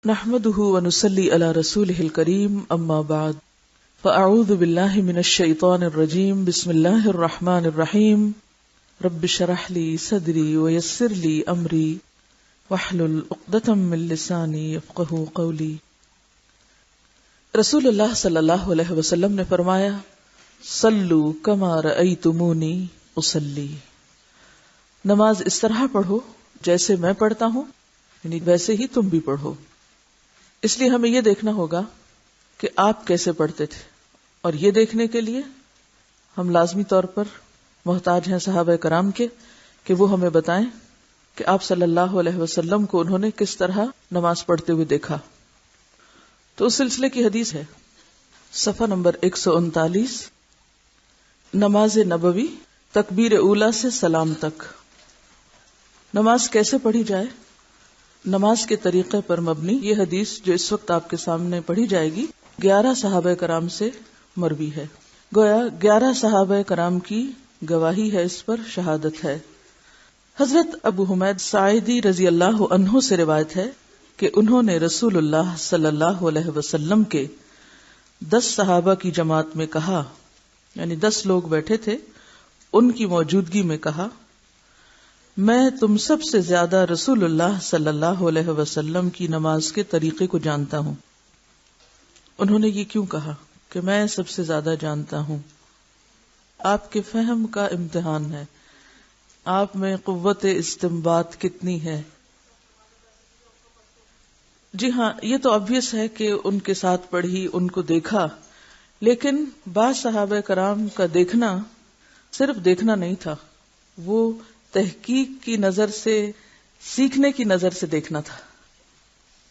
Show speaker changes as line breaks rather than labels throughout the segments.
نحمده ونصلي على رسوله الكريم اما بعد فاعوذ بالله من الشيطان الرجيم بسم الله الرحمن الرحيم رب اشرح لي صدري ويسر لي امري واحلل عقدة من لساني يفقهوا قولي۔ رسول اللہ صلی اللہ علیہ وسلم نے فرمایا صلو کما رأیتمونی اصلی، نماز اس طرح پڑھو جیسے میں پڑھتا ہوں، یعنی ویسے ہی تم بھی پڑھو۔ اس لیے ہمیں یہ دیکھنا ہوگا کہ آپ کیسے پڑھتے تھے، اور یہ دیکھنے کے لیے ہم لازمی طور پر محتاج ہیں صحابہ کرام کے کہ وہ ہمیں بتائیں کہ آپ صلی اللہ علیہ وسلم کو انہوں نے کس طرح نماز پڑھتے ہوئے دیکھا۔ تو اس سلسلے کی حدیث ہے صفحہ نمبر 139، نماز نبوی تکبیر اولی سے سلام تک۔ نماز کیسے پڑھی جائے، نماز کے طریقے پر مبنی یہ حدیث جو اس وقت آپ کے سامنے پڑھی جائے گی 11 صحابہ کرام سے مروی ہے، گویا 11 صحابہ کرام کی گواہی ہے، اس پر شہادت ہے۔ حضرت ابو حمید ساعدی رضی اللہ عنہ سے روایت ہے کہ انہوں نے رسول اللہ صلی اللہ علیہ وسلم کے 10 صحابہ کی جماعت میں کہا، یعنی 10 لوگ بیٹھے تھے، ان کی موجودگی میں کہا، میں تم سب سے زیادہ رسول اللہ صلی اللہ علیہ وسلم کی نماز کے طریقے کو جانتا ہوں۔ انہوں نے یہ کیوں کہا کہ میں سب سے زیادہ جانتا ہوں؟ آپ کے فہم کا امتحان ہے، آپ میں قوت استنباط کتنی ہے۔ جی ہاں، یہ تو obvious ہے کہ ان کے ساتھ پڑھی، ان کو دیکھا، لیکن بعض صحابہ کرام کا دیکھنا صرف دیکھنا نہیں تھا، وہ تحقیق کی نظر سے، سیکھنے کی نظر سے دیکھنا تھا۔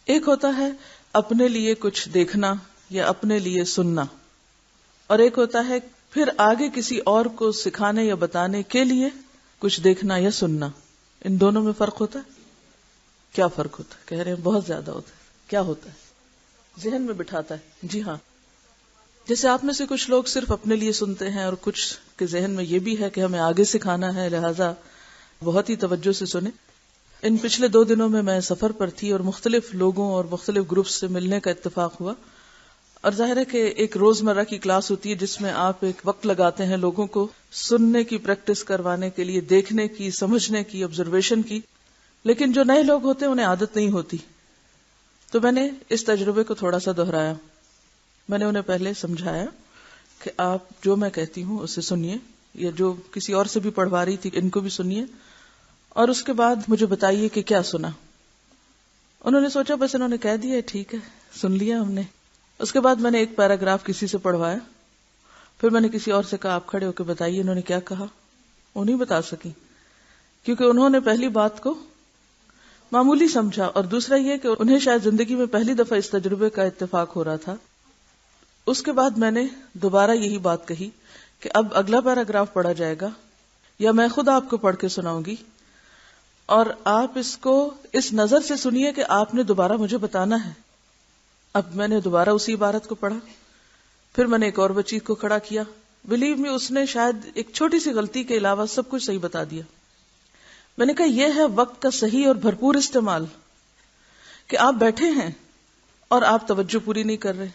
ایک ہوتا ہے اپنے لیے کچھ دیکھنا یا اپنے لیے سننا، اور ایک ہوتا ہے پھر آگے کسی اور کو سکھانے یا بتانے کے لیے کچھ دیکھنا یا سننا۔ ان دونوں میں فرق ہوتا ہے؟ کیا فرق ہوتا ہے؟ کہہ رہے ہیں بہت زیادہ ہوتا ہے۔ کیا ہوتا ہے؟ ذہن میں بٹھاتا ہے۔ جی ہاں، جیسے آپ میں سے کچھ لوگ صرف اپنے لیے سنتے ہیں، اور کچھ کے ذہن میں یہ بھی ہے کہ ہمیں آگے سکھانا ہے، لہذا بہت ہی توجہ سے سنیں۔ ان پچھلے 2 دنوں میں سفر پر تھی اور مختلف لوگوں اور مختلف گروپس سے ملنے کا اتفاق ہوا، اور ظاہر ہے کہ ایک روزمرہ کی کلاس ہوتی ہے جس میں آپ ایک وقت لگاتے ہیں لوگوں کو سننے کی پریکٹس کروانے کے لیے، دیکھنے کی، سمجھنے کی، آبزرویشن کی، لیکن جو نئے لوگ ہوتے ہیں انہیں عادت نہیں ہوتی۔ تو میں نے اس تجربے کو تھوڑا سا دہرایا۔ میں نے انہیں پہلے سمجھایا کہ آپ جو میں کہتی ہوں اسے سنیے، یا جو کسی اور سے بھی پڑھوا رہی تھی ان کو بھی سنیے، اور اس کے بعد مجھے بتائیے کہ کیا سنا۔ انہوں نے سوچا بس انہوں نے کہہ دیا ٹھیک ہے، سن لیا ہم نے۔ اس کے بعد میں نے ایک پیراگراف کسی سے پڑھوایا، پھر میں نے کسی اور سے کہا آپ کھڑے ہو کے بتائیے انہوں نے کیا کہا۔ وہ نہیں بتا سکی کیونکہ انہوں نے پہلی بات کو معمولی سمجھا، اور دوسرا یہ کہ انہیں شاید زندگی میں پہلی دفعہ اس تجربے کا اتفاق ہو رہا تھا۔ اس کے بعد میں نے دوبارہ یہی بات کہی کہ اب اگلا پیراگراف پڑھا جائے گا، یا میں خود آپ کو پڑھ کے سناؤں گی، اور آپ اس کو اس نظر سے سنیے کہ آپ نے دوبارہ مجھے بتانا ہے۔ اب میں نے دوبارہ اسی عبارت کو پڑھا، پھر میں نے ایک اور بچی کو کھڑا کیا، بلیو می اس نے شاید ایک چھوٹی سی غلطی کے علاوہ سب کچھ صحیح بتا دیا۔ میں نے کہا یہ ہے وقت کا صحیح اور بھرپور استعمال، کہ آپ بیٹھے ہیں اور آپ توجہ پوری نہیں کر رہے۔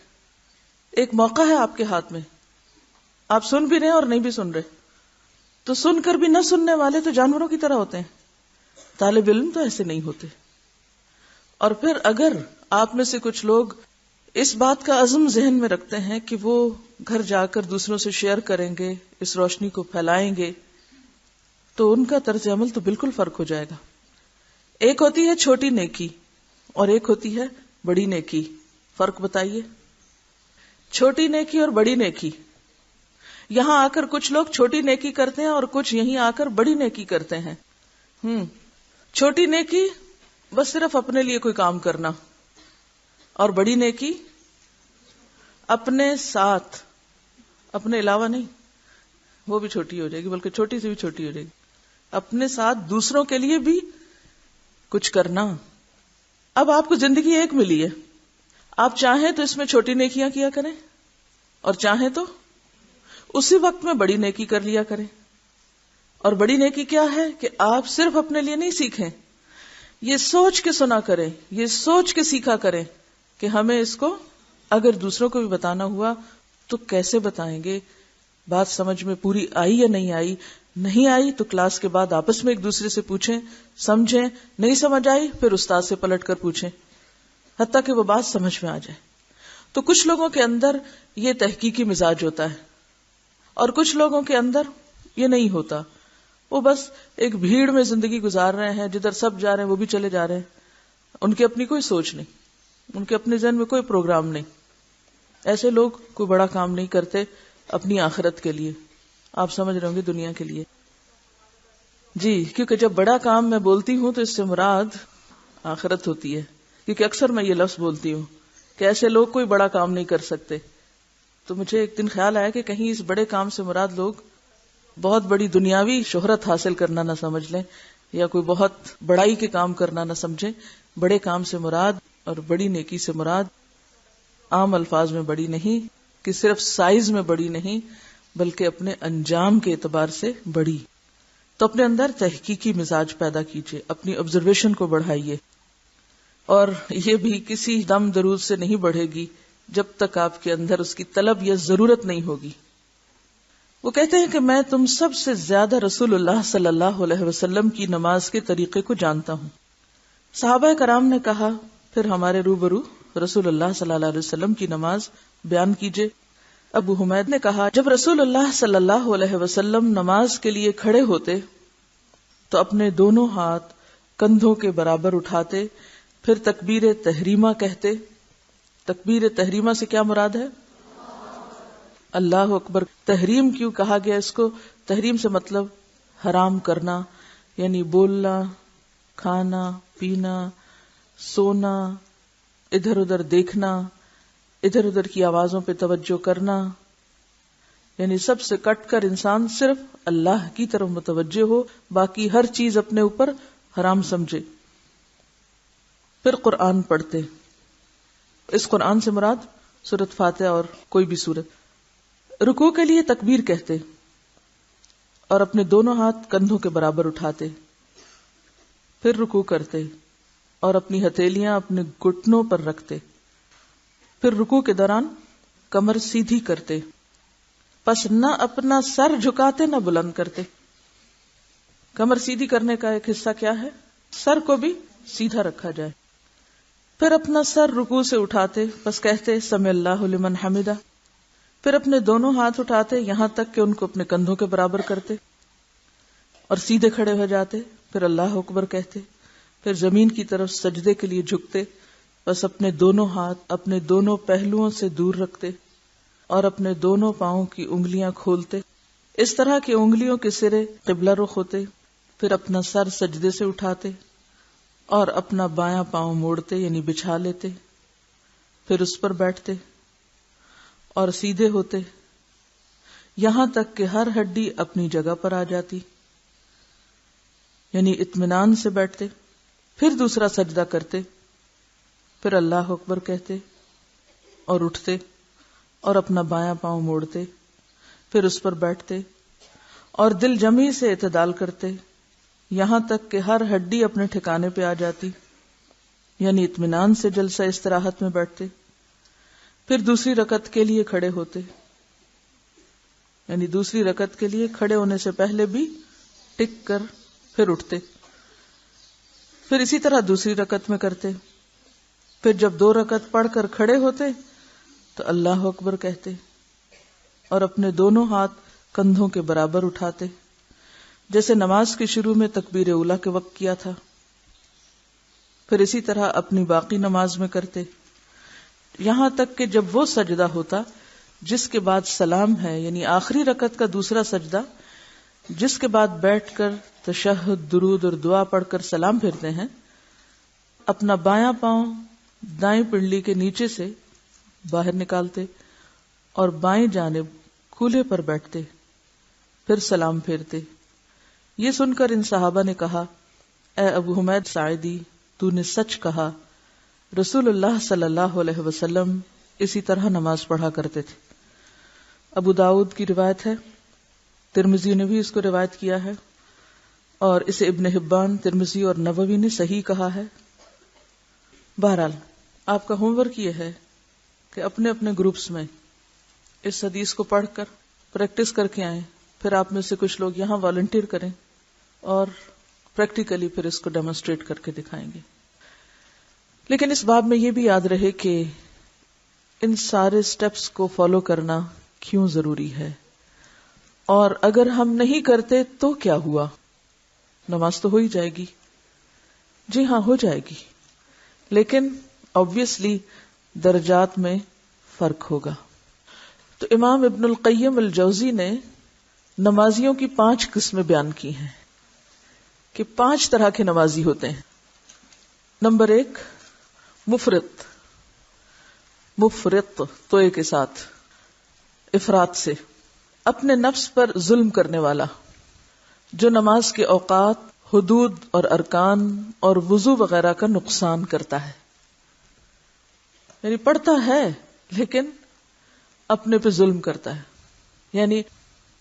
ایک موقع ہے آپ کے ہاتھ میں، آپ سن بھی رہے ہیں اور نہیں بھی سن رہے، تو سن کر بھی نہ سننے والے تو جانوروں کی طرح ہوتے ہیں، طالب علم تو ایسے نہیں ہوتے۔ اور پھر اگر آپ میں سے کچھ لوگ اس بات کا عزم ذہن میں رکھتے ہیں کہ وہ گھر جا کر دوسروں سے شیئر کریں گے، اس روشنی کو پھیلائیں گے، تو ان کا طرز عمل تو بالکل فرق ہو جائے گا۔ ایک ہوتی ہے چھوٹی نیکی اور ایک ہوتی ہے بڑی نیکی، فرق بتائیے۔ چھوٹی نیکی اور بڑی نیکی، یہاں آ کر کچھ لوگ چھوٹی نیکی کرتے ہیں اور کچھ یہیں آ کر بڑی نیکی کرتے ہیں۔ چھوٹی نیکی بس صرف اپنے لیے کوئی کام کرنا، اور بڑی نیکی اپنے ساتھ، اپنے علاوہ نہیں، وہ بھی چھوٹی ہو جائے گی، بلکہ چھوٹی سے بھی چھوٹی ہو جائے گی، اپنے ساتھ دوسروں کے لیے بھی کچھ کرنا۔ اب آپ کو زندگی ایک ملی ہے، آپ چاہیں تو اس میں چھوٹی نیکیاں کیا کریں، اور چاہیں تو اسی وقت میں بڑی نیکی کر لیا کریں۔ اور بڑی نیکی کیا ہے کہ آپ صرف اپنے لیے نہیں سیکھیں، یہ سوچ کے سنا کریں، یہ سوچ کے سیکھا کریں کہ ہمیں اس کو اگر دوسروں کو بھی بتانا ہوا تو کیسے بتائیں گے، بات سمجھ میں پوری آئی یا نہیں آئی تو کلاس کے بعد آپس میں ایک دوسرے سے پوچھیں، سمجھیں، نہیں سمجھ آئی پھر استاد سے پلٹ کر پوچھیں حتیٰ کہ وہ بات سمجھ میں آ جائے۔ تو کچھ لوگوں کے اندر یہ تحقیقی مزاج ہوتا ہے اور کچھ لوگوں کے اندر یہ نہیں ہوتا، وہ بس ایک بھیڑ میں زندگی گزار رہے ہیں، جدھر سب جا رہے ہیں وہ بھی چلے جا رہے ہیں، ان کی اپنی کوئی سوچ نہیں، ان کے اپنے ذہن میں کوئی پروگرام نہیں۔ ایسے لوگ کوئی بڑا کام نہیں کرتے اپنی آخرت کے لیے، آپ سمجھ رہے ہوں گے دنیا کے لیے۔ جی، کیونکہ جب بڑا کام میں بولتی ہوں تو اس سے مراد آخرت ہوتی ہے، کیونکہ اکثر میں یہ لفظ بولتی ہوں کہ ایسے لوگ کوئی بڑا کام نہیں کر سکتے۔ تو مجھے ایک دن خیال آیا کہ کہیں اس بڑے کام سے مراد لوگ بہت بڑی دنیاوی شہرت حاصل کرنا نہ سمجھ لیں یا کوئی بہت بڑائی کے کام کرنا نہ سمجھیں۔ بڑے کام سے مراد اور بڑی نیکی سے مراد عام الفاظ میں بڑی نہیں کہ صرف سائز میں بڑی نہیں بلکہ اپنے انجام کے اعتبار سے بڑی۔ تو اپنے اندر تحقیقی مزاج پیدا کیجیے، اپنی آبزرویشن کو بڑھائیے، اور یہ بھی کسی دم درود سے نہیں بڑھے گی جب تک آپ کے اندر اس کی طلب یا ضرورت نہیں ہوگی۔ وہ کہتے ہیں کہ میں تم سب سے زیادہ رسول اللہ صلی اللہ علیہ وسلم کی نماز کے طریقے کو جانتا ہوں۔ صحابہ کرام نے کہا پھر ہمارے روبرو رسول اللہ صلی اللہ علیہ وسلم کی نماز بیان کیجیے۔ ابو حمید نے کہا جب رسول اللہ صلی اللہ علیہ وسلم نماز کے لیے کھڑے ہوتے تو اپنے دونوں ہاتھ کندھوں کے برابر اٹھاتے، پھر تکبیر تحریمہ کہتے۔ تکبیر تحریمہ سے کیا مراد ہے؟ اللہ اکبر۔ تحریم کیوں کہا گیا اس کو؟ تحریم سے مطلب حرام کرنا، یعنی بولنا، کھانا، پینا، سونا، ادھر ادھر دیکھنا، ادھر ادھر کی آوازوں پہ توجہ کرنا، یعنی سب سے کٹ کر انسان صرف اللہ کی طرف متوجہ ہو، باقی ہر چیز اپنے اوپر حرام سمجھے۔ پھر قرآن پڑھتے، اس قرآن سے مراد سورۃ فاتحہ اور کوئی بھی سورت۔ رکوع کے لیے تکبیر کہتے اور اپنے دونوں ہاتھ کندھوں کے برابر اٹھاتے، پھر رکوع کرتے اور اپنی ہتھیلیاں اپنے گھٹنوں پر رکھتے، پھر رکوع کے دوران کمر سیدھی کرتے، پس نہ اپنا سر جھکاتے نہ بلند کرتے۔ کمر سیدھی کرنے کا ایک حصہ کیا ہے؟ سر کو بھی سیدھا رکھا جائے۔ پھر اپنا سر رکوع سے اٹھاتے، پس کہتے سمع اللہ لمن حمدہ، پھر اپنے دونوں ہاتھ اٹھاتے یہاں تک کہ ان کو اپنے کندھوں کے برابر کرتے اور سیدھے کھڑے ہو جاتے، پھر اللہ اکبر کہتے، پھر زمین کی طرف سجدے کے لیے جھکتے، بس اپنے دونوں ہاتھ اپنے دونوں پہلوؤں سے دور رکھتے اور اپنے دونوں پاؤں کی انگلیاں کھولتے، اس طرح کہ انگلیوں کے سرے قبلہ رخ ہوتے، پھر اپنا سر سجدے سے اٹھاتے اور اپنا بایاں پاؤں موڑتے یعنی بچھا لیتے، پھر اس پر بیٹھتے اور سیدھے ہوتے یہاں تک کہ ہر ہڈی اپنی جگہ پر آ جاتی، یعنی اطمینان سے بیٹھتے، پھر دوسرا سجدہ کرتے، پھر اللہ اکبر کہتے اور اٹھتے اور اپنا بایاں پاؤں موڑتے، پھر اس پر بیٹھتے اور دل جمعی سے اعتدال کرتے یہاں تک کہ ہر ہڈی اپنے ٹھکانے پہ آ جاتی، یعنی اطمینان سے جلسہ استراحت میں بیٹھتے، پھر دوسری رکعت کے لیے کھڑے ہوتے، یعنی دوسری رکعت کے لیے کھڑے ہونے سے پہلے بھی ٹک کر پھر اٹھتے، پھر اسی طرح دوسری رکعت میں کرتے، پھر جب 2 رکعت پڑھ کر کھڑے ہوتے تو اللہ اکبر کہتے اور اپنے دونوں ہاتھ کندھوں کے برابر اٹھاتے، جیسے نماز کے شروع میں تکبیر اولیٰ کے وقت کیا تھا، پھر اسی طرح اپنی باقی نماز میں کرتے، یہاں تک کہ جب وہ سجدہ ہوتا جس کے بعد سلام ہے، یعنی آخری رکعت کا دوسرا سجدہ جس کے بعد بیٹھ کر تشہد، درود اور دعا پڑھ کر سلام پھرتے ہیں، اپنا بایاں پاؤں دائیں پنڈلی کے نیچے سے باہر نکالتے اور بائیں جانب کھولے پر بیٹھتے، پھر سلام پھیرتے۔ یہ سن کر ان صحابہ نے کہا اے ابو حمید ساعدی، تو نے سچ کہا، رسول اللہ صلی اللہ علیہ وسلم اسی طرح نماز پڑھا کرتے تھے۔ ابو داؤد کی روایت ہے، ترمذی نے بھی اس کو روایت کیا ہے، اور اسے ابن حبان، ترمذی اور نووی نے صحیح کہا ہے۔ بہرحال آپ کا ہوم ورک یہ ہے کہ اپنے اپنے گروپس میں اس حدیث کو پڑھ کر پریکٹس کر کے آئیں، پھر آپ میں سے کچھ لوگ یہاں والنٹیئر کریں اور پریکٹیکلی پھر اس کو ڈیمونسٹریٹ کر کے دکھائیں گے۔ لیکن اس باب میں یہ بھی یاد رہے کہ ان سارے سٹیپس کو فالو کرنا کیوں ضروری ہے، اور اگر ہم نہیں کرتے تو کیا ہوا؟ نماز تو ہو ہی جائے گی، جی ہاں ہو جائے گی، لیکن obviously درجات میں فرق ہوگا۔ تو امام ابن القیم الجوزی نے نمازیوں کی 5 قسمیں بیان کی ہیں کہ 5 طرح کے نمازی ہوتے ہیں۔ نمبر 1، مفرط توئے کے ساتھ، افراط سے، اپنے نفس پر ظلم کرنے والا، جو نماز کے اوقات، حدود اور ارکان اور وضو وغیرہ کا نقصان کرتا ہے، یعنی پڑھتا ہے لیکن اپنے پہ ظلم کرتا ہے، یعنی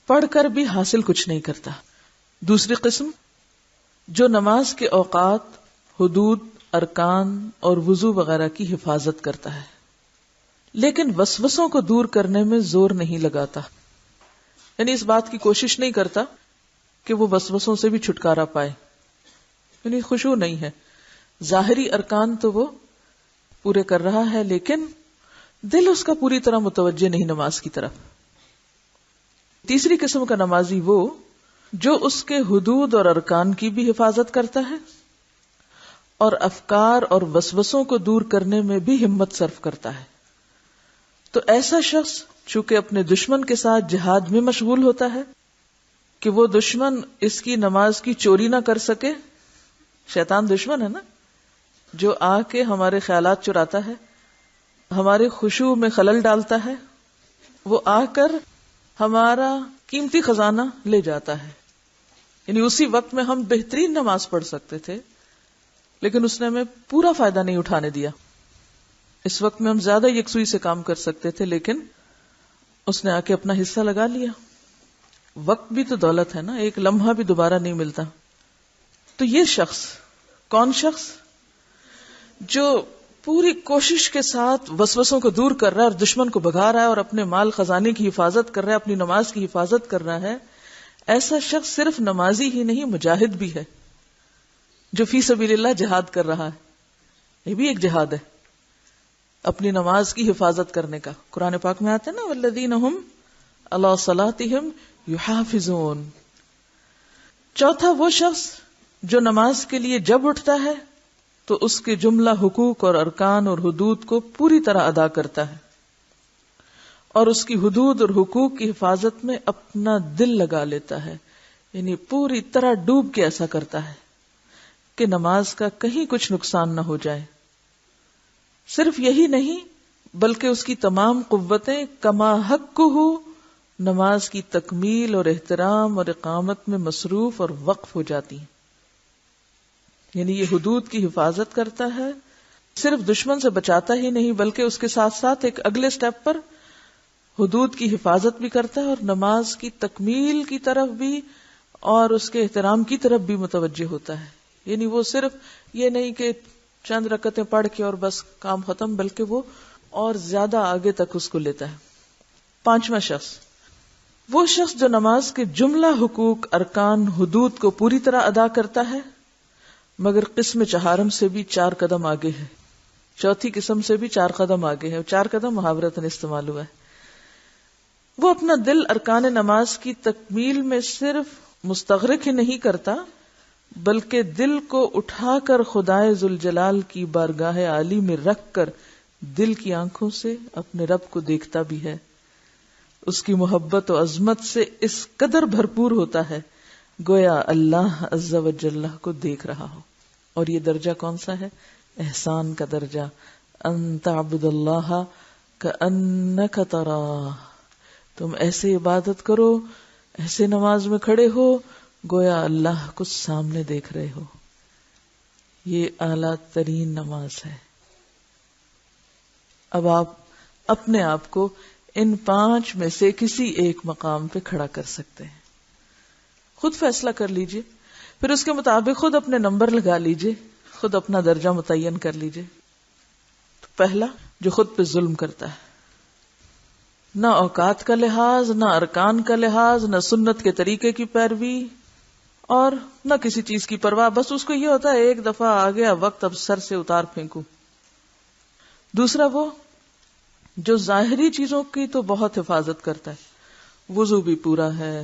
پڑھ کر بھی حاصل کچھ نہیں کرتا۔ دوسری قسم، جو نماز کے اوقات، حدود، ارکان اور وضو وغیرہ کی حفاظت کرتا ہے لیکن وسوسوں کو دور کرنے میں زور نہیں لگاتا، یعنی اس بات کی کوشش نہیں کرتا کہ وہ وسوسوں سے بھی چھٹکارا پائے، یعنی خشوع نہیں ہے، ظاہری ارکان تو وہ پورے کر رہا ہے لیکن دل اس کا پوری طرح متوجہ نہیں نماز کی طرف۔ تیسری قسم کا نمازی وہ جو اس کے حدود اور ارکان کی بھی حفاظت کرتا ہے اور افکار اور وسوسوں کو دور کرنے میں بھی ہمت صرف کرتا ہے۔ تو ایسا شخص چونکہ اپنے دشمن کے ساتھ جہاد میں مشغول ہوتا ہے کہ وہ دشمن اس کی نماز کی چوری نہ کر سکے، شیطان دشمن ہے نا، جو آ کے ہمارے خیالات چراتا ہے، ہمارے خشوع میں خلل ڈالتا ہے، وہ آ کر ہمارا قیمتی خزانہ لے جاتا ہے۔ یعنی اسی وقت میں ہم بہترین نماز پڑھ سکتے تھے لیکن اس نے ہمیں پورا فائدہ نہیں اٹھانے دیا۔ اس وقت میں ہم زیادہ یکسوئی سے کام کر سکتے تھے لیکن اس نے آ کے اپنا حصہ لگا لیا۔ وقت بھی تو دولت ہے نا، ایک لمحہ بھی دوبارہ نہیں ملتا۔ تو یہ شخص، کون شخص جو پوری کوشش کے ساتھ وسوسوں کو دور کر رہا ہے اور دشمن کو بھگا رہا ہے اور اپنے مال خزانے کی حفاظت کر رہا ہے، اپنی نماز کی حفاظت کر رہا ہے، ایسا شخص صرف نمازی ہی نہیں، مجاہد بھی ہے، جو فی سبیل اللہ جہاد کر رہا ہے۔ یہ بھی ایک جہاد ہے، اپنی نماز کی حفاظت کرنے کا۔ قرآن پاک میں آتا ہے نا، والذین ھم علی صلاتہم یحافظون۔ چوتھا، وہ شخص جو نماز کے لیے جب اٹھتا ہے تو اس کے جملہ حقوق اور ارکان اور حدود کو پوری طرح ادا کرتا ہے اور اس کی حدود اور حقوق کی حفاظت میں اپنا دل لگا لیتا ہے، یعنی پوری طرح ڈوب کے ایسا کرتا ہے کہ نماز کا کہیں کچھ نقصان نہ ہو جائے۔ صرف یہی نہیں بلکہ اس کی تمام قوتیں کما حقہ نماز کی تکمیل اور احترام اور اقامت میں مصروف اور وقف ہو جاتی ہیں۔ یعنی یہ حدود کی حفاظت کرتا ہے، صرف دشمن سے بچاتا ہی نہیں بلکہ اس کے ساتھ ساتھ ایک اگلے سٹیپ پر حدود کی حفاظت بھی کرتا ہے اور نماز کی تکمیل کی طرف بھی اور اس کے احترام کی طرف بھی متوجہ ہوتا ہے۔ یعنی وہ صرف یہ نہیں کہ چند رکعتیں پڑھ کے اور بس کام ختم، بلکہ وہ اور زیادہ آگے تک اس کو لیتا ہے۔ پانچواں شخص، وہ شخص جو نماز کے جملہ حقوق، ارکان، حدود کو پوری طرح ادا کرتا ہے مگر قسم چہارم سے بھی 4 قدم آگے ہے، چوتھی قسم سے بھی 4 قدم آگے ہے۔ 4 قدم محاورتاً استعمال ہوا ہے۔ وہ اپنا دل ارکان نماز کی تکمیل میں صرف مستغرق ہی نہیں کرتا بلکہ دل کو اٹھا کر خدائے ذوالجلال کی بارگاہ عالی میں رکھ کر دل کی آنکھوں سے اپنے رب کو دیکھتا بھی ہے۔ اس کی محبت و عظمت سے اس قدر بھرپور ہوتا ہے گویا اللہ عز و جل کو دیکھ رہا ہو۔ اور یہ درجہ کون سا ہے؟ احسان کا درجہ، ان تعبد اللہ کأنک تراہ، تم ایسے عبادت کرو، ایسے نماز میں کھڑے ہو گویا اللہ کو سامنے دیکھ رہے ہو۔ یہ اعلیٰ ترین نماز ہے۔ اب آپ اپنے آپ کو ان 5 میں سے کسی ایک مقام پہ کھڑا کر سکتے ہیں، خود فیصلہ کر لیجئے۔ پھر اس کے مطابق خود اپنے نمبر لگا لیجئے، خود اپنا درجہ متعین کر لیجئے. تو پہلا جو خود پہ ظلم کرتا ہے، نہ اوقات کا لحاظ، نہ ارکان کا لحاظ، نہ سنت کے طریقے کی پیروی، اور نہ کسی چیز کی پرواہ، بس اس کو یہ ہوتا ہے ایک دفعہ آ گیا وقت، اب سر سے اتار پھینکوں. دوسرا وہ جو ظاہری چیزوں کی تو بہت حفاظت کرتا ہے، وضو بھی پورا ہے،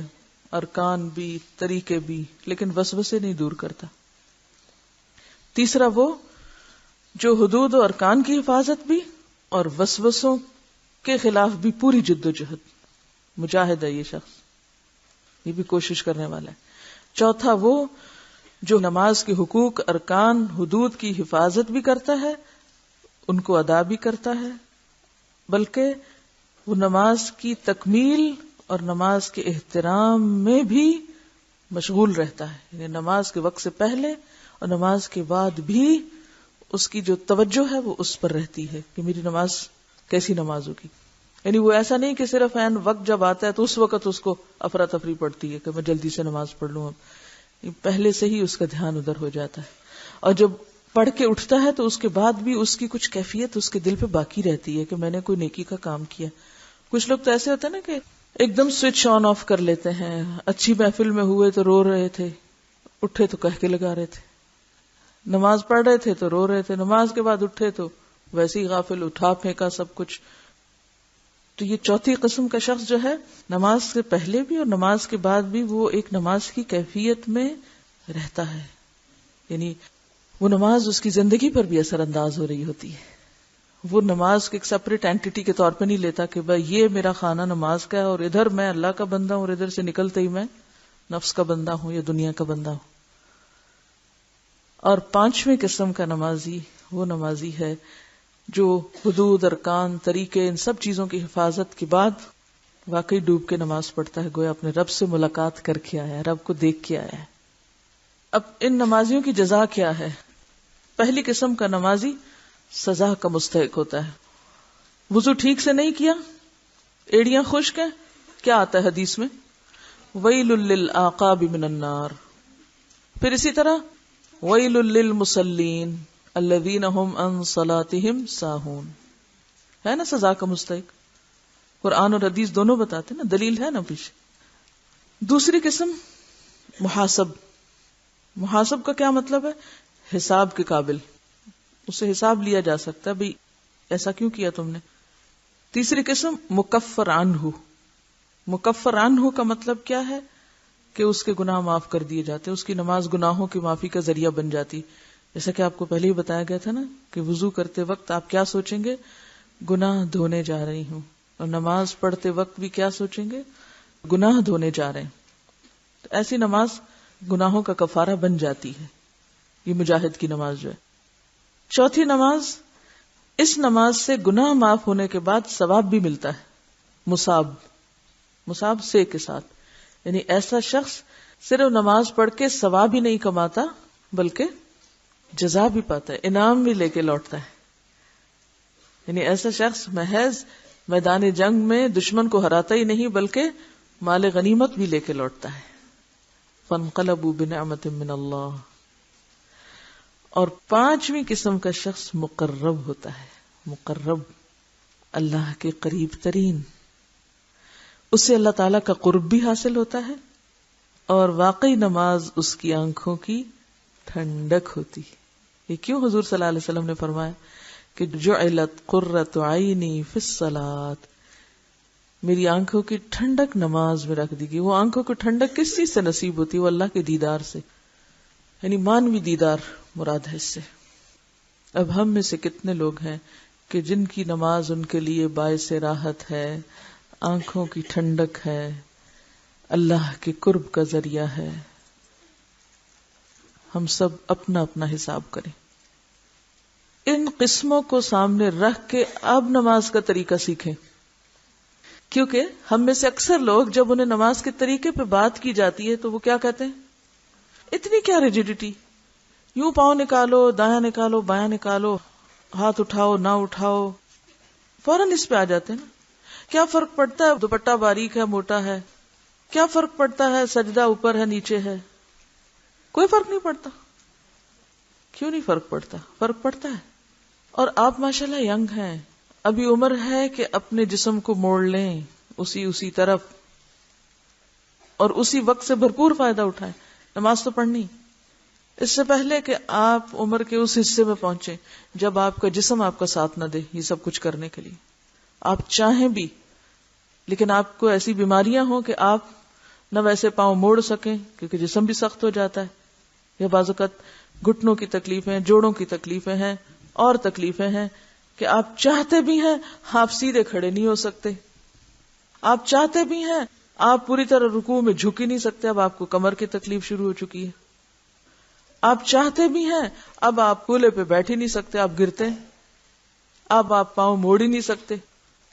ارکان بھی، طریقے بھی، لیکن وسوسے نہیں دور کرتا. تیسرا وہ جو حدود و ارکان کی حفاظت بھی اور وسوسوں کے خلاف بھی پوری جد و جہد، مجاہد ہے یہ شخص، یہ بھی کوشش کرنے والا ہے. چوتھا وہ جو نماز کے حقوق، ارکان، حدود کی حفاظت بھی کرتا ہے، ان کو ادا بھی کرتا ہے، بلکہ وہ نماز کی تکمیل اور نماز کے احترام میں بھی مشغول رہتا ہے. یعنی نماز کے وقت سے پہلے اور نماز کے بعد بھی اس کی جو توجہ ہے وہ اس پر رہتی ہے کہ میری نماز کیسی نماز ہوگی. یعنی وہ ایسا نہیں کہ صرف عین وقت جب آتا ہے تو اس وقت اس کو افراتفری پڑتی ہے کہ میں جلدی سے نماز پڑھ لوں. اب پہلے سے ہی اس کا دھیان ادھر ہو جاتا ہے، اور جب پڑھ کے اٹھتا ہے تو اس کے بعد بھی اس کی کچھ کیفیت اس کے دل پہ باقی رہتی ہے کہ میں نے کوئی نیکی کا کام کیا. کچھ لوگ تو ایسے ہوتے ہیں نا کہ ایک دم سوئچ آن آف کر لیتے ہیں، اچھی محفل میں ہوئے تو رو رہے تھے، اٹھے تو کہہ کے لگا رہے تھے، نماز پڑھ رہے تھے تو رو رہے تھے، نماز کے بعد اٹھے تو ویسے ہی غافل، اٹھا پھینکا سب کچھ. تو یہ چوتھی قسم کا شخص جو ہے، نماز سے پہلے بھی اور نماز کے بعد بھی وہ ایک نماز کی کیفیت میں رہتا ہے. یعنی وہ نماز اس کی زندگی پر بھی اثر انداز ہو رہی ہوتی ہے. وہ نماز کو ایک سپریٹ اینٹیٹی کے طور پہ نہیں لیتا کہ بھائی یہ میرا خانہ نماز کا ہے اور ادھر میں اللہ کا بندہ ہوں اور ادھر سے نکلتے ہی میں نفس کا بندہ ہوں یا دنیا کا بندہ ہوں. اور پانچویں قسم کا نمازی وہ نمازی ہے جو حدود، ارکان، طریقے، ان سب چیزوں کی حفاظت کے بعد واقعی ڈوب کے نماز پڑھتا ہے، گویا اپنے رب سے ملاقات کر کے آیا ہے، رب کو دیکھ کے آیا ہے. اب ان نمازیوں کی جزا کیا ہے؟ پہلی قسم کا نمازی سزا کا مستحق ہوتا ہے. وضو ٹھیک سے نہیں کیا، ایڑیاں خشک ہیں، کیا آتا ہے حدیث میں؟ ویل للعقاب من النار. پھر اسی طرح ویل للمصلین الذین هم عن صلاتهم ساہون، ہے نا سزا کا مستحق. قرآن اور حدیث دونوں بتاتے نا، دلیل ہے نا پیچھے. دوسری قسم محاسب. محاسب کا کیا مطلب ہے؟ حساب کے قابل، اسے حساب لیا جا سکتا ہے، بھئی ایسا کیوں کیا تم نے. تیسری قسم مکفر عنہ. مکفر عنہ کا مطلب کیا ہے؟ کہ اس کے گناہ معاف کر دیے جاتے ہیں، اس کی نماز گناہوں کی معافی کا ذریعہ بن جاتی. جیسا کہ آپ کو پہلے ہی بتایا گیا تھا نا کہ وضو کرتے وقت آپ کیا سوچیں گے؟ گناہ دھونے جا رہی ہوں. اور نماز پڑھتے وقت بھی کیا سوچیں گے؟ گناہ دھونے جا رہے ہیں. تو ایسی نماز گناہوں کا کفارہ بن جاتی ہے. یہ مجاہد کی نماز جو ہے. چوتھی نماز، اس نماز سے گناہ معاف ہونے کے بعد ثواب بھی ملتا ہے. مصاب، مصاب سے کے ساتھ. یعنی ایسا شخص صرف نماز پڑھ کے ثواب ہی نہیں کماتا بلکہ جزا بھی پاتا ہے، انعام بھی لے کے لوٹتا ہے. یعنی ایسا شخص محض میدان جنگ میں دشمن کو ہراتا ہی نہیں بلکہ مال غنیمت بھی لے کے لوٹتا ہے. فانقلبوا بنعمت من اللہ. اور پانچویں قسم کا شخص مقرب ہوتا ہے. مقرب، اللہ کے قریب ترین. اس سے اللہ تعالیٰ کا قرب بھی حاصل ہوتا ہے اور واقعی نماز اس کی آنکھوں کی ٹھنڈک ہوتی. یہ کیوں حضور صلی اللہ علیہ وسلم نے فرمایا کہ جعلت قرۃ عینی فی الصلاۃ، میری آنکھوں کی ٹھنڈک نماز میں رکھ دی گئی. وہ آنکھوں کی ٹھنڈک کس چیز سے نصیب ہوتی ہے؟ وہ اللہ کے دیدار سے، یعنی مانوی دیدار مراد ہے اس سے. اب ہم میں سے کتنے لوگ ہیں کہ جن کی نماز ان کے لیے باعث راحت ہے، آنکھوں کی ٹھنڈک ہے، اللہ کے قرب کا ذریعہ ہے. ہم سب اپنا اپنا حساب کریں. ان قسموں کو سامنے رکھ کے اب نماز کا طریقہ سیکھیں، کیونکہ ہم میں سے اکثر لوگ جب انہیں نماز کے طریقے پہ بات کی جاتی ہے تو وہ کیا کہتے ہیں؟ اتنی کیا ریجیڈیٹی، یوں پاؤں نکالو، دایاں نکالو، بایاں نکالو، ہاتھ اٹھاؤ نہ اٹھاؤ، فوراً اس پہ آ جاتے ہیں نا. کیا فرق پڑتا ہے دوپٹہ باریک ہے موٹا ہے؟ کیا فرق پڑتا ہے سجدہ اوپر ہے نیچے ہے؟ کوئی فرق نہیں پڑتا. کیوں نہیں فرق پڑتا؟ فرق پڑتا ہے. اور آپ ماشاءاللہ ینگ ہیں، ابھی عمر ہے کہ اپنے جسم کو موڑ لیں اسی طرف، اور اسی وقت سے بھرپور فائدہ اٹھائیں. نماز تو پڑھنی، اس سے پہلے کہ آپ عمر کے اس حصے میں پہنچیں جب آپ کا جسم آپ کا ساتھ نہ دے یہ سب کچھ کرنے کے لیے. آپ چاہیں بھی لیکن آپ کو ایسی بیماریاں ہوں کہ آپ نہ ویسے پاؤں موڑ سکیں کیونکہ جسم بھی سخت ہو جاتا ہے، یا بعض اوقات گھٹنوں کی تکلیفیں، جوڑوں کی تکلیفیں ہیں اور تکلیفیں ہیں کہ آپ چاہتے بھی ہیں آپ سیدھے کھڑے نہیں ہو سکتے، آپ چاہتے بھی ہیں آپ پوری طرح رکوع میں جھک ہی نہیں سکتے، اب آپ کو کمر کی تکلیف شروع ہو چکی ہے. آپ چاہتے بھی ہیں اب آپ کولے پہ بیٹھ ہی نہیں سکتے، آپ گرتے ہیں. اب آپ پاؤں موڑ ہی نہیں سکتے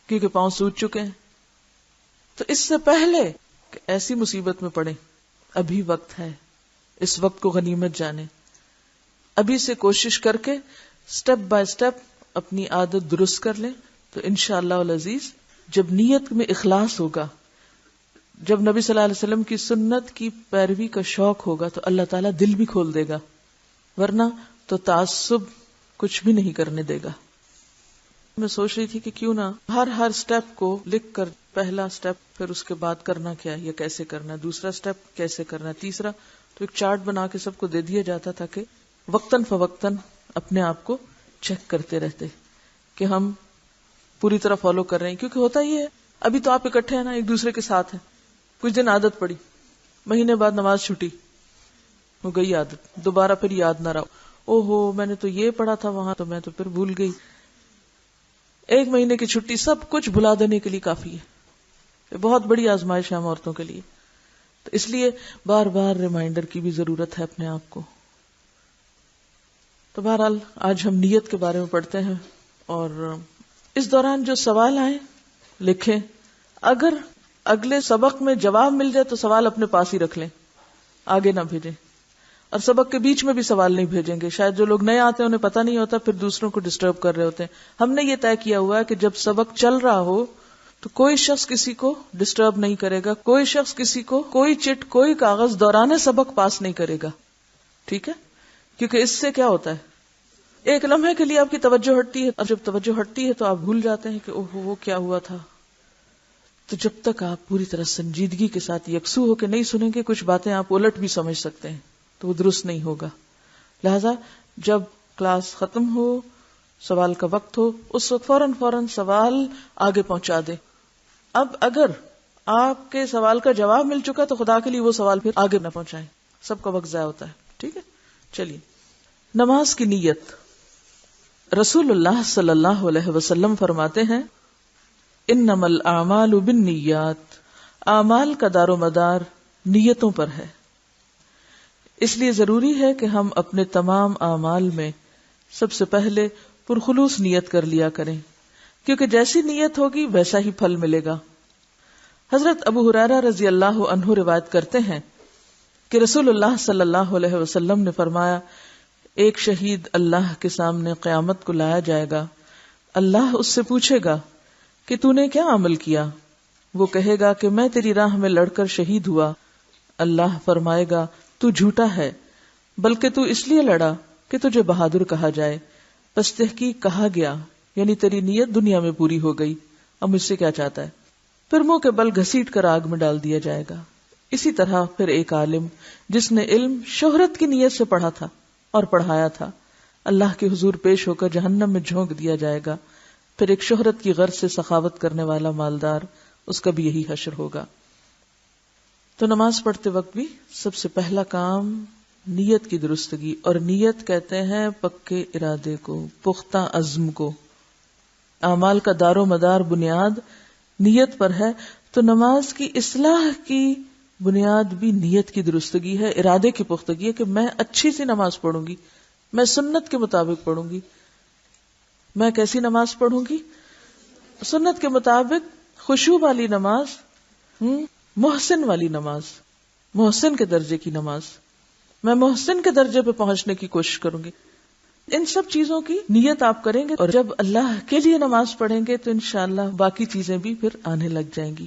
کیونکہ پاؤں سوج چکے ہیں. تو اس سے پہلے کہ ایسی مصیبت میں پڑے، ابھی وقت ہے، اس وقت کو غنیمت جانے. ابھی سے کوشش کر کے سٹیپ بائی سٹیپ اپنی عادت درست کر لیں تو انشاءاللہ العزیز جب نیت میں اخلاص ہوگا، جب نبی صلی اللہ علیہ وسلم کی سنت کی پیروی کا شوق ہوگا تو اللہ تعالیٰ دل بھی کھول دے گا، ورنہ تو تعصب کچھ بھی نہیں کرنے دے گا. میں سوچ رہی تھی کہ کیوں نہ ہر سٹیپ کو لکھ کر، پہلا سٹیپ، پھر اس کے بعد کرنا کیا ہے یا کیسے کرنا ہے، دوسرا سٹیپ کیسے کرنا ہے، تیسرا، تو ایک چارٹ بنا کے سب کو دے دیا جاتا تھا کہ وقتاً فوقتاً اپنے آپ کو چیک کرتے رہتے کہ ہم پوری طرح فالو کر رہے ہیں. کیونکہ ہوتا یہ ہے ابھی تو آپ اکٹھے ہیں نا، ایک دوسرے کے ساتھ ہیں، کچھ دن عادت پڑی، مہینے بعد نماز چھٹی ہو گئی عادت، دوبارہ پھر یاد نہ رہا، او ہو میں نے تو یہ پڑھا تھا وہاں تو میں تو پھر بھول گئی. ایک مہینے کی چھٹی سب کچھ بھلا دینے کے لیے کافی ہے. یہ بہت بڑی آزمائش ہے ہم عورتوں کے لیے. تو اس لیے بار بار ریمائنڈر کی بھی ضرورت ہے اپنے آپ کو. تو بہرحال آج ہم نیت کے بارے میں پڑھتے ہیں، اور اس دوران جو سوال آئے لکھیں. اگر اگلے سبق میں جواب مل جائے تو سوال اپنے پاس ہی رکھ لیں، آگے نہ بھیجیں. اور سبق کے بیچ میں بھی سوال نہیں بھیجیں گے، شاید جو لوگ نئے آتے ہیں انہیں پتہ نہیں ہوتا، پھر دوسروں کو ڈسٹرب کر رہے ہوتے ہیں. ہم نے یہ طے کیا ہوا ہے کہ جب سبق چل رہا ہو تو کوئی شخص کسی کو ڈسٹرب نہیں کرے گا، کوئی شخص کسی کو کوئی چٹ، کوئی کاغذ دوران سبق پاس نہیں کرے گا. ٹھیک ہے؟ کیونکہ اس سے کیا ہوتا ہے، ایک لمحے کے لیے آپ کی توجہ ہٹتی ہے، اور جب توجہ ہٹتی ہے تو آپ بھول جاتے ہیں کہ اوہ وہ کیا ہوا تھا. تو جب تک آپ پوری طرح سنجیدگی کے ساتھ یکسو ہو کے نہیں سنیں گے، کچھ باتیں آپ الٹ بھی سمجھ سکتے ہیں تو وہ درست نہیں ہوگا. لہذا جب کلاس ختم ہو، سوال کا وقت ہو، اس وقت فوراً سوال آگے پہنچا دیں. اب اگر آپ کے سوال کا جواب مل چکا تو خدا کے لیے وہ سوال پھر آگے نہ پہنچائیں، سب کا وقت ضائع ہوتا ہے. ٹھیک ہے؟ چلیے، نماز کی نیت. رسول اللہ صلی اللہ علیہ وسلم فرماتے ہیں انما الاعمال بالنیات، اعمال کا دار و مدار نیتوں پر ہے. اس لیے ضروری ہے کہ ہم اپنے تمام اعمال میں سب سے پہلے پرخلوص نیت کر لیا کریں، کیونکہ جیسی نیت ہوگی ویسا ہی پھل ملے گا. حضرت ابو ہریرہ رضی اللہ عنہ روایت کرتے ہیں کہ رسول اللہ صلی اللہ علیہ وسلم نے فرمایا ایک شہید اللہ کے سامنے قیامت کو لایا جائے گا. اللہ اس سے پوچھے گا کہ تو نے کیا عمل کیا؟ وہ کہے گا کہ میں تیری راہ میں لڑ کر شہید ہوا. اللہ فرمائے گا تو جھوٹا ہے، بلکہ تو اس لیے لڑا کہ تجھے بہادر کہا جائے. پس تحقیق کہا گیا، یعنی تیری نیت دنیا میں پوری ہو گئی، اب مجھ سے کیا چاہتا ہے؟ پھر منہ کے بل گھسیٹ کر آگ میں ڈال دیا جائے گا. اسی طرح پھر ایک عالم جس نے علم شہرت کی نیت سے پڑھا تھا اور پڑھایا تھا، اللہ کے حضور پیش ہو کر جہنم میں جھونک دیا جائے گا. پھر ایک شہرت کی غرض سے سخاوت کرنے والا مالدار، اس کا بھی یہی حشر ہوگا. تو نماز پڑھتے وقت بھی سب سے پہلا کام نیت کی درستگی، اور نیت کہتے ہیں پکے ارادے کو، پختہ عزم کو. اعمال کا دار و مدار بنیاد نیت پر ہے، تو نماز کی اصلاح کی بنیاد بھی نیت کی درستگی ہے، ارادے کی پختگی ہے کہ میں اچھی سی نماز پڑھوں گی، میں سنت کے مطابق پڑھوں گی. میں کیسی نماز پڑھوں گی؟ سنت کے مطابق خشوع والی نماز، محسن والی نماز، محسن کے درجے کی نماز. میں محسن کے درجے پہ پہنچنے کی کوشش کروں گی. ان سب چیزوں کی نیت آپ کریں گے، اور جب اللہ کے لیے نماز پڑھیں گے تو انشاءاللہ باقی چیزیں بھی پھر آنے لگ جائیں گی.